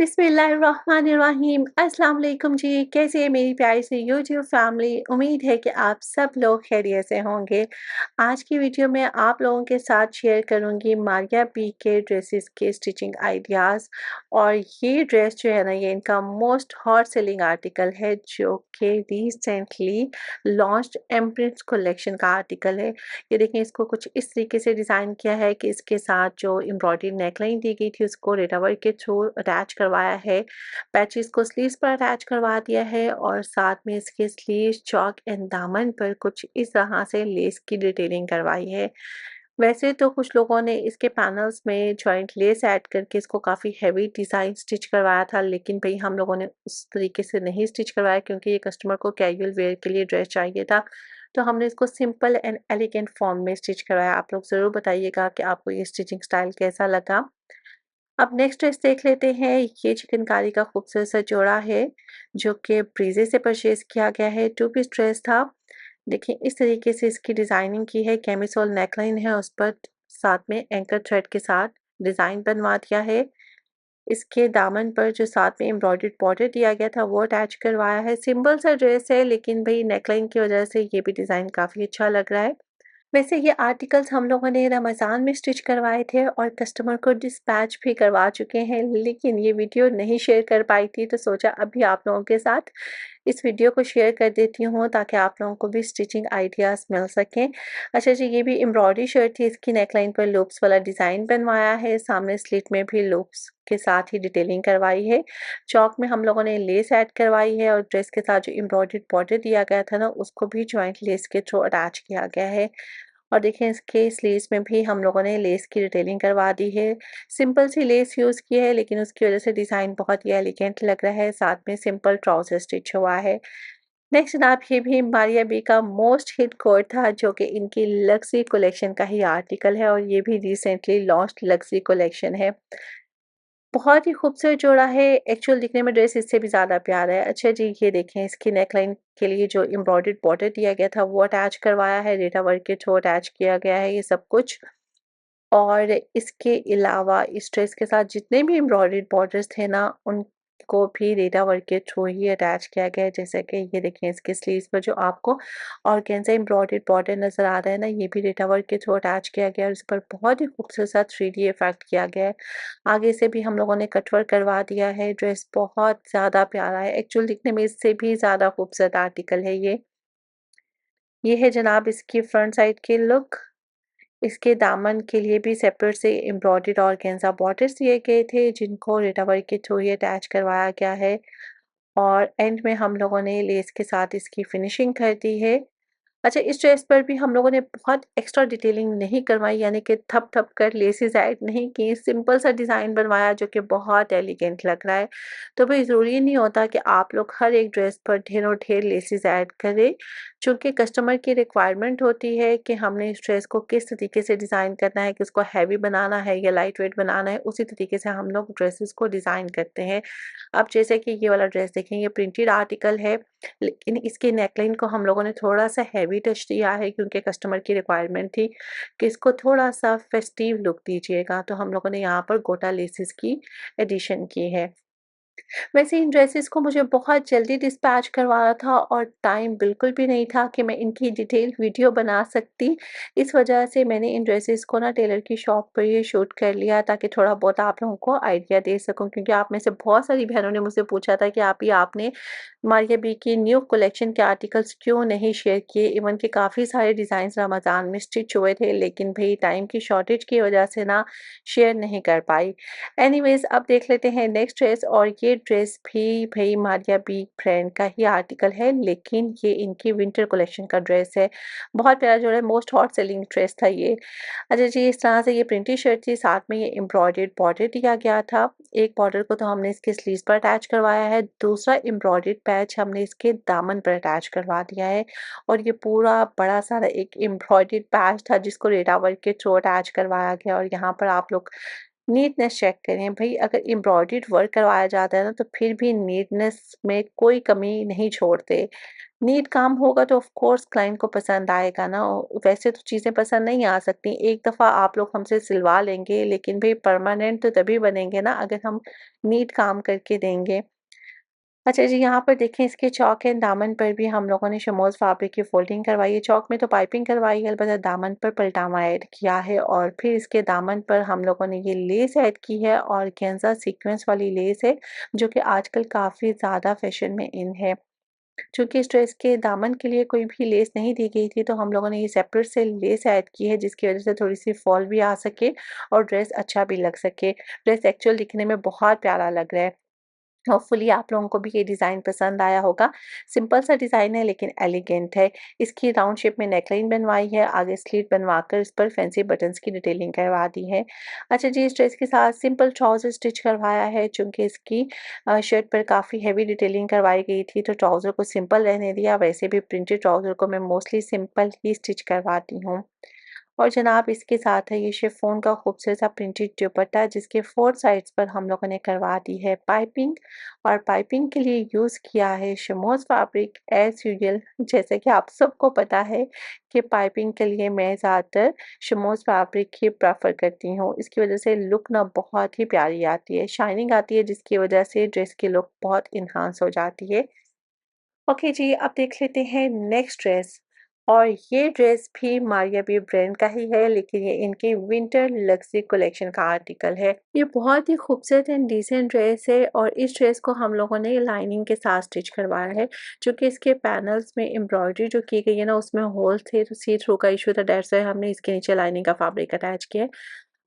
बिस्मिल्लाहिर्रहमानिर्रहीम। अस्सलाम वालेकुम जी। कैसे है मेरी प्यारी सी यूट्यूब फैमिली। उम्मीद है कि आप सब लोग खैरियत से होंगे। आज की वीडियो में आप लोगों के साथ शेयर करूंगी मारिया बी के ड्रेसेस के स्टिचिंग आइडियाज़। और ये ड्रेस जो है ना, ये इनका मोस्ट हॉट सेलिंग आर्टिकल है जो कि रिसेंटली लॉन्च्ड एम्प्रिंट्स कलेक्शन का आर्टिकल है। ये देखें, इसको कुछ इस तरीके से डिज़ाइन किया है कि इसके साथ जो एम्ब्रॉयडरी नेकलाइन दी गई थी उसको रेटा वर्क के थ्रू अटैच करवाया है। पैचेस को स्लीव्स पर अटैच करवा दिया है और साथ में इसके स्लीव्स, चौक एंड दामन पर कुछ इस तरह से लेस की डिटेलिंग करवाई है। वैसे तो कुछ लोगों ने इसके पैनल्स में जॉइंट लेस ऐड करके इसको काफ़ी हैवी डिज़ाइन स्टिच करवाया था, लेकिन भई हम लोगों ने उस तरीके से नहीं स्टिच करवाया क्योंकि ये कस्टमर को कैजुअल वेयर के लिए ड्रेस चाहिए था। तो हमने इसको सिंपल एंड एलिगेंट फॉर्म में स्टिच कराया। आप लोग ज़रूर बताइएगा कि आपको ये स्टिचिंग स्टाइल कैसा लगा। अब नेक्स्ट ड्रेस देख लेते हैं। ये चिकनकारी का खूबसूरत सा जोड़ा है जो कि ब्रीजे से परचेज किया गया है। टू पीस ड्रेस था। देखिए, इस तरीके से इसकी डिज़ाइनिंग की है। कैमिसोल नेकलाइन है, उस पर साथ में एंकर थ्रेड के साथ डिज़ाइन बनवा दिया है। इसके दामन पर जो साथ में एम्ब्रॉयडर्ड बॉर्डर दिया गया था वो अटैच करवाया है। सिंपल सा ड्रेस है, लेकिन भई नेकलाइन की वजह से ये भी डिज़ाइन काफ़ी अच्छा लग रहा है। वैसे ये आर्टिकल्स हम लोगों ने रमज़ान में स्टिच करवाए थे और कस्टमर को डिस्पैच भी करवा चुके हैं, लेकिन ये वीडियो नहीं शेयर कर पाई थी, तो सोचा अभी आप लोगों के साथ इस वीडियो को शेयर कर देती हूँ ताकि आप लोगों को भी स्टिचिंग आइडियाज़ मिल सकें। अच्छा जी, ये भी एम्ब्रॉयडरी शर्ट थी। इसकी नेकलाइन पर लूप्स वाला डिज़ाइन बनवाया है। सामने स्लिट में भी लूप्स के साथ ही डिटेलिंग करवाई है। चौक में हम लोगों ने लेस ऐड करवाई है और ड्रेस के साथ जो एम्ब्रॉयडर्ड बॉर्डर दिया गया था ना, उसको भी जॉइंट लेस के थ्रू अटैच किया गया है। और देखिए, इसके स्लीव्स में भी हम लोगों ने लेस की डिटेलिंग करवा दी है। सिंपल सी लेस यूज़ की है, लेकिन उसकी वजह से डिज़ाइन बहुत ही एलिगेंट लग रहा है। साथ में सिंपल ट्राउज़र स्टिच हुआ है। नेक्स्ट जनाब, ये भी मारिया बी का मोस्ट हिट कोट था जो कि इनकी लक्ज़री कलेक्शन का ही आर्टिकल है और ये भी रिसेंटली लॉन्च्ड लक्ज़री कलेक्शन है। बहुत ही खूबसूरत जोड़ा है। एक्चुअल दिखने में ड्रेस इससे भी ज़्यादा प्यारा है। अच्छा जी, ये देखें, इसकी नेकलाइन के लिए जो एम्ब्रॉयडर्ड बॉर्डर दिया गया था वो अटैच करवाया है। रेटा वर्क के थ्रू अटैच किया गया है ये सब कुछ। और इसके अलावा इस ड्रेस के साथ जितने भी एम्ब्रॉयडर्ड बॉर्डर्स थे ना, उनको भी रेटा वर्क के थ्रू ही अटैच किया गया है। जैसे कि ये देखें, इसके स्लीव्स पर जो आपको ऑर्गेन्जा एम्ब्रॉयडर्ड बॉर्डर नज़र आ रहा है ना, ये भी रेटा वर्क के थ्रू अटैच किया गया है और इस पर बहुत ही खूबसूरत सा 3D इफेक्ट किया गया है। आगे से भी हम लोगों ने कटवर्क करवा दिया है। ड्रेस बहुत ज़्यादा प्यारा है। एक्चुअल दिखने में इससे भी ज़्यादा खूबसूरत आर्टिकल है ये। ये है जनाब इसकी फ्रंट साइड की लुक। इसके दामन के लिए भी सेपरेट से एम्ब्रॉयडर्ड ऑर्गेन्जा बॉर्डर्स दिए गए थे जिनको रेटा वर्क के थ्रू ही अटैच करवाया गया है। और एंड में हम लोगों ने लेस के साथ इसकी फिनिशिंग कर दी है। अच्छा, इस ड्रेस पर भी हम लोगों ने बहुत एक्स्ट्रा डिटेलिंग नहीं करवाई, यानी कि थप-थप कर लेसेस ऐड नहीं की। सिंपल सा डिज़ाइन बनवाया जो कि बहुत एलिगेंट लग रहा है। तो भई ज़रूरी नहीं होता कि आप लोग हर एक ड्रेस पर ढेरों-ढेर लेसेस ऐड करें। चूँकि कस्टमर की रिक्वायरमेंट होती है कि हमने इस ड्रेस को किस तरीके से डिज़ाइन करना है, कि उसको हैवी बनाना है या लाइट वेट बनाना है, उसी तरीके से हम लोग ड्रेसेस को डिज़ाइन करते हैं। अब जैसे कि ये वाला ड्रेस देखें, ये प्रिंटेड आर्टिकल है, लेकिन इसकी नेकलाइन को हम लोगों ने थोड़ा-सा हैवी टच दिया है क्योंकि कस्टमर की रिक्वायरमेंट थी कि इसको थोड़ा-सा फेस्टिव लुक दीजिएगा, तो हम लोगों ने यहाँ पर गोटा लेसेस की एडिशन की है। वैसे इन ड्रेसेस को मुझे बहुत जल्दी डिस्पैच करवाना था और टाइम बिल्कुल भी नहीं था कि मैं इनकी डिटेल वीडियो बना सकती। इस वजह से मैंने इन ड्रेसेस को ना टेलर की शॉप पर ही शूट कर लिया ताकि थोड़ा बहुत आप लोगों को आइडिया दे सकूँ, क्योंकि आप में से बहुत सारी बहनों ने मुझसे पूछा था कि आपने मारिया बी की न्यू कलेक्शन के आर्टिकल्स क्यों नहीं शेयर किए। इवन कि काफ़ी सारे डिज़ाइंस रमज़ान में स्टिच हुए थे, लेकिन भई टाइम की शॉर्टेज की वजह से ना शेयर नहीं कर पाई। एनीवेज़, अब देख लेते हैं नेक्स्ट ड्रेस। और ये ड्रेस भी भई मारिया बी ब्रांड का ही आर्टिकल है, लेकिन ये इनकी विंटर कलेक्शन का ड्रेस है। बहुत प्यारा जो है, मोस्ट हॉट सेलिंग ड्रेस था ये। अच्छा जी, इस तरह से ये प्रिंटेड शर्ट थी, साथ में ये एम्ब्रॉयडर्ड बॉर्डर दिया गया था। एक बॉर्डर को तो हमने इसके स्लीव्स पर अटैच करवाया है, दूसरा एम्ब्रॉयडर्ड पैच हमने इसके दामन पर अटैच करवा दिया है। और ये पूरा बड़ा सारा एक एम्ब्रॉयडर्ड पैच था जिसको रेटा वर्क के थ्रू अटैच करवाया गया। और यहाँ पर आप लोग नीटनेस चेक करें भई, अगर एम्ब्रॉयडर्ड वर्क करवाया जाता है ना, तो फिर भी नीटनेस में कोई कमी नहीं छोड़ते। नीट काम होगा तो ऑफ कोर्स क्लाइंट को पसंद आएगा ना। वैसे तो चीज़ें पसंद नहीं आ सकती। एक दफ़ा आप लोग हमसे सिलवा लेंगे, लेकिन भई परमानेंट तो तभी बनेंगे ना अगर हम नीट काम करके देंगे। अच्छा जी, यहाँ पर देखें इसके चौक एंड दामन पर भी हम लोगों ने शमोज़ फैब्रिक की फ़ोल्डिंग करवाई है। चौक में तो पाइपिंग करवाई है, अलबत्ता दामन पर पलटावा ऐड किया है और फिर इसके दामन पर हम लोगों ने ये लेस ऐड की है, ऑर्गेन्ज़ा सीक्वेंस वाली लेस है, जो कि आजकल काफ़ी ज़्यादा फ़ैशन में इन है। चूँकि इस ड्रेस के दामन के लिए कोई भी लेस नहीं दी गई थी, तो हम लोगों ने ये सेपरेट से लेस ऐड की है, जिसकी वज़ह से थोड़ी-सी फ़ॉल भी आ सके और ड्रेस अच्छा भी लग सके। ड्रेस एक्चुअल दिखने में बहुत प्यारा लग रहा है। होपफुली आप लोगों को भी ये डिज़ाइन पसंद आया होगा। सिंपल सा डिज़ाइन है लेकिन एलिगेंट है। इसकी राउंड शेप में नेकलाइन बनवाई है, आगे स्लीट बनवाकर इस पर फैंसी बटन्स की डिटेलिंग करवा दी है। अच्छा जी, इस ड्रेस के साथ सिंपल ट्राउज़र स्टिच करवाया है, चूँकि इसकी शर्ट पर काफ़ी हेवी डिटेलिंग करवाई गई थी, तो ट्राउज़र को सिंपल रहने दिया। वैसे भी प्रिंटेड ट्राउज़र को मैं मोस्टली सिंपल ही स्टिच करवाती हूँ। और जनाब इसके साथ है ये शिफॉन का खूबसूरत सा प्रिंटेड दुपट्टा, जिसके 4 साइड्स पर हम लोगों ने करवा दी है पाइपिंग और पाइपिंग के लिए यूज़ किया है शमोज़ फैब्रिक एज़ यूजुअल। जैसे कि आप सबको पता है कि पाइपिंग के लिए मैं ज़्यादातर शमोज़ फैब्रिक ही प्रेफ़र करती हूँ। इसकी वज़ह से लुक ना बहुत ही प्यारी आती है, शाइनिंग आती है, जिसकी वज़ह से ड्रेस की लुक बहुत एनहांस हो जाती है। ओके जी, अब देख लेते हैं नेक्स्ट ड्रेस। और ये ड्रेस भी मारिया बी ब्रांड का ही है, लेकिन ये इनकी विंटर लग्ज़री कलेक्शन का आर्टिकल है। ये बहुत ही खूबसूरत एंड डिसेंट ड्रेस है और इस ड्रेस को हम लोगों ने लाइनिंग के साथ स्टिच करवाया है। चूँकि इसके पैनल्स में एम्ब्रॉयडरी जो की गई है ना, उसमें होल्स थे, तो सी थ्रू का इश्यू था, दैट्स व्हाई हमने इसके नीचे लाइनिंग का फैब्रिक अटैच किया है।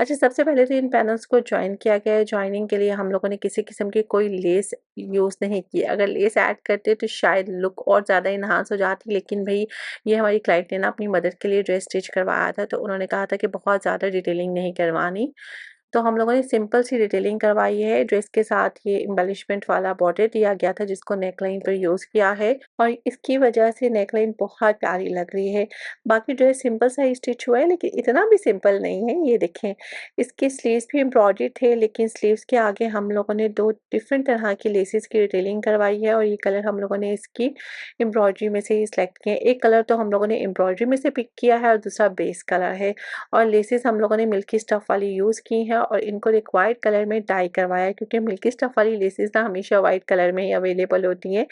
अच्छा, सबसे पहले तो इन पैनल्स को जॉइन किया गया है। जॉइनिंग के लिए हम लोगों ने किसी किस्म की कोई लेस यूज़ नहीं की। अगर लेस ऐड करते तो शायद लुक और ज़्यादा एनहांस हो जाती, लेकिन भई ये हमारी क्लाइंट ने ना अपनी मदर के लिए ड्रेस स्टिच करवाया था, तो उन्होंने कहा था कि बहुत ज़्यादा डिटेलिंग नहीं करवानी। तो हम लोगों ने सिंपल सी डिटेलिंग करवाई है। ड्रेस के साथ ये एम्बेलिशमेंट वाला बॉर्डर दिया गया था, जिसको नेकलाइन पर यूज़ किया है और इसकी वजह से नेकलाइन बहुत प्यारी लग रही है। बाकी ड्रेस सिंपल सा ही स्टिच हुआ है, लेकिन इतना भी सिंपल नहीं है। ये देखें, इसके स्लीव्स भी एम्ब्रॉयडर्ड थे, लेकिन स्लीव्स के आगे हम लोगों ने 2 डिफरेंट तरह की लेसेस की डिटेलिंग करवाई है और ये कलर हम लोगों ने इसकी एम्ब्रॉयडरी में से ही सिलेक्ट किए हैं। एक कलर तो हम लोगों ने एम्ब्रॉयडरी में से पिक किया है और दूसरा बेस कलर है। और लेसेस हम लोगों ने मिल्की स्टफ़ वाली यूज़ की हैं और इनको रिक्वायर्ड कलर में डाई करवाया है, क्योंकि मिल्की स्टफ़ वाली लेसेस ना हमेशा वाइट कलर में ही अवेलेबल होती हैं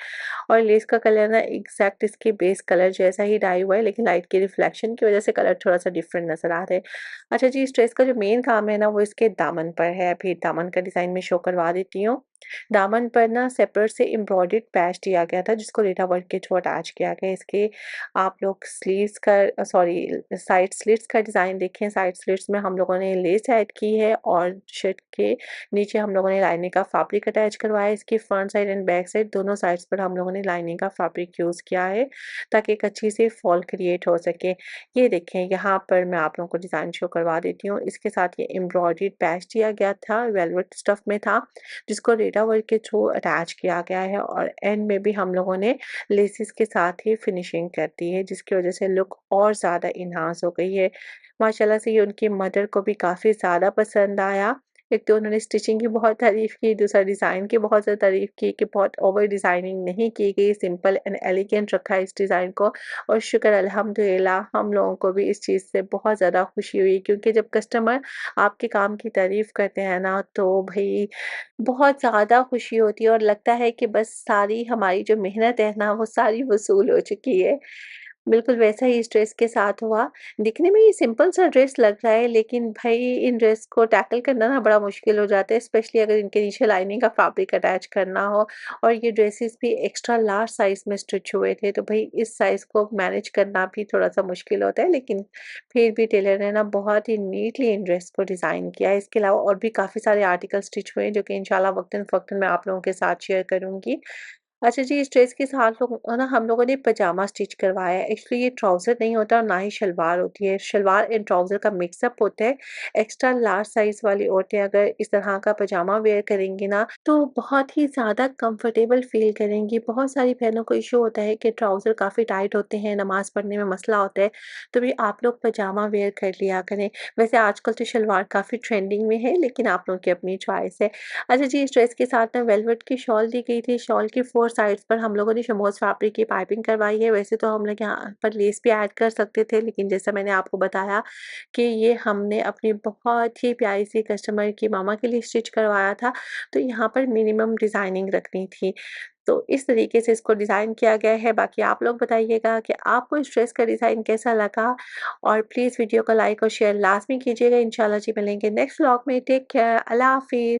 और लेस का कलर ना एग्जैक्ट इसके बेस कलर जैसा ही डाई हुआ है, लेकिन लाइट की रिफ्लेक्शन की वजह से कलर थोड़ा-सा डिफरेंट नज़र आ रहा है। अच्छा जी, इस ड्रेस का जो मेन काम है ना, वो इसके दामन पर है। अभी दामन का डिज़ाइन मैं शो करवा देती हूँ। दामन पर ना सेपरेट से एम्ब्रॉयडर्ड पैच दिया गया था, जिसको रीटा वर्क के थ्रू अटैच किया गया है। इसके आप लोग स्लीव्स का सॉरी साइड स्लिट्स का डिज़ाइन देखें। साइड स्लिट्स में हम लोगों ने लेस ऐड की है और शर्ट के नीचे हम लोगों ने लाइनिंग का फैब्रिक अटैच करवाया है। इसकी front side and back side दोनों साइड्स पर हम लोगों ने लाइनिंग का फैब्रिक यूज़ किया है, ताकि एक अच्छी सी फॉल क्रिएट हो सके। ये देखें, यहाँ पर मैं आप लोगों को डिज़ाइन शो करवा देती हूँ। इसके साथ ये एम्ब्रॉयडर्ड पैच दिया गया था, वेलवेट स्टफ में था, जिसको रीटा वर्क के थ्रू अटैच किया गया है और एंड में भी हम लोगों ने लेसिस के साथ ही फिनिशिंग कर दी है, जिसकी वजह से लुक और ज़्यादा एनहांस हो गई है। माशाल्लाह से ये उनकी मदर को भी काफ़ी ज़्यादा पसंद आया। एक तो उन्होंने स्टिचिंग की बहुत तारीफ़ की, दूसरा डिज़ाइन की बहुत ज़्यादा तारीफ़ की कि बहुत ओवर डिज़ाइनिंग नहीं की गई, सिंपल एंड एलिगेंट रखा है इस डिज़ाइन को। और शुक्र अल्हम्दुलिल्लाह, हम लोगों को भी इस चीज़ से बहुत ज़्यादा खुशी हुई, क्योंकि जब कस्टमर आपके काम की तारीफ़ करते हैं ना, तो भई बहुत ज़्यादा खुशी होती है और लगता है कि बस सारी हमारी जो मेहनत है ना, वो सारी वसूल हो चुकी है। बिल्कुल वैसा ही इस ड्रेस के साथ हुआ। दिखने में ये सिंपल सा ड्रेस लग रहा है, लेकिन भई इन ड्रेस को टैकल करना ना बड़ा मुश्किल हो जाता है, स्पेशली अगर इनके नीचे लाइनिंग का फैब्रिक अटैच करना हो। और ये ड्रेसेस भी एक्स्ट्रा लार्ज साइज़ में स्टिच हुए थे, तो भई इस साइज़ को मैनेज करना भी थोड़ा-सा मुश्किल होता है, लेकिन फिर भी टेलर ने ना बहुत ही नीटली इन ड्रेस को डिज़ाइन किया है। इसके अलावा और भी काफ़ी सारे आर्टिकल स्टिच हुए हैं, जो कि इंशाल्लाह वक़्तन-फ़वक़्तन मैं आप लोगों के साथ शेयर करूँगी। अच्छा जी, इस ड्रेस के साथ ना हम लोगों ने पजामा स्टिच करवाया है। एक्चुअली ये ट्राउज़र नहीं होता और ना ही शलवार होती है। शलवार एंड ट्राउज़र का मिक्सअप होता है। एक्स्ट्रा लार्ज साइज़ वाली औरतें अगर इस तरह का पजामा वेयर करेंगी ना, तो बहुत ही ज़्यादा कंफर्टेबल फ़ील करेंगी। बहुत सारी बहनों को इश्यू होता है कि ट्राउज़र काफ़ी टाइट होते हैं, नमाज़ पढ़ने में मसला होता है, तो भी आप लोग पजामा वेयर कर लिया करें। वैसे आजकल तो शलवार काफ़ी ट्रेंडिंग में है, लेकिन आप लोगों की अपनी चॉइस है। अच्छा जी, इस ड्रेस के साथ ना वेलवेट की शॉल दी गई थी। शॉल की 4 साइड्स पर हम लोगों ने शमोज फैब्रिक की पाइपिंग करवाई है। वैसे तो हम लोग यहाँ पर लेस भी ऐड कर सकते थे, लेकिन जैसा मैंने आपको बताया कि ये हमने अपनी बहुत ही प्यारी सी कस्टमर की मामा के लिए स्टिच करवाया था, तो यहाँ पर मिनिमम डिज़ाइनिंग रखनी थी। तो इस तरीके से इसको डिज़ाइन किया गया है। बाकी आप लोग बताइएगा कि आपको इस ड्रेस का डिज़ाइन कैसा लगा, और प्लीज़ वीडियो को लाइक और शेयर लाज़मी कीजिएगा। इंशाल्लाह जी मिलेंगे नेक्स्ट व्लॉग में। टेक केयर, अल्लाह हाफ़िज़।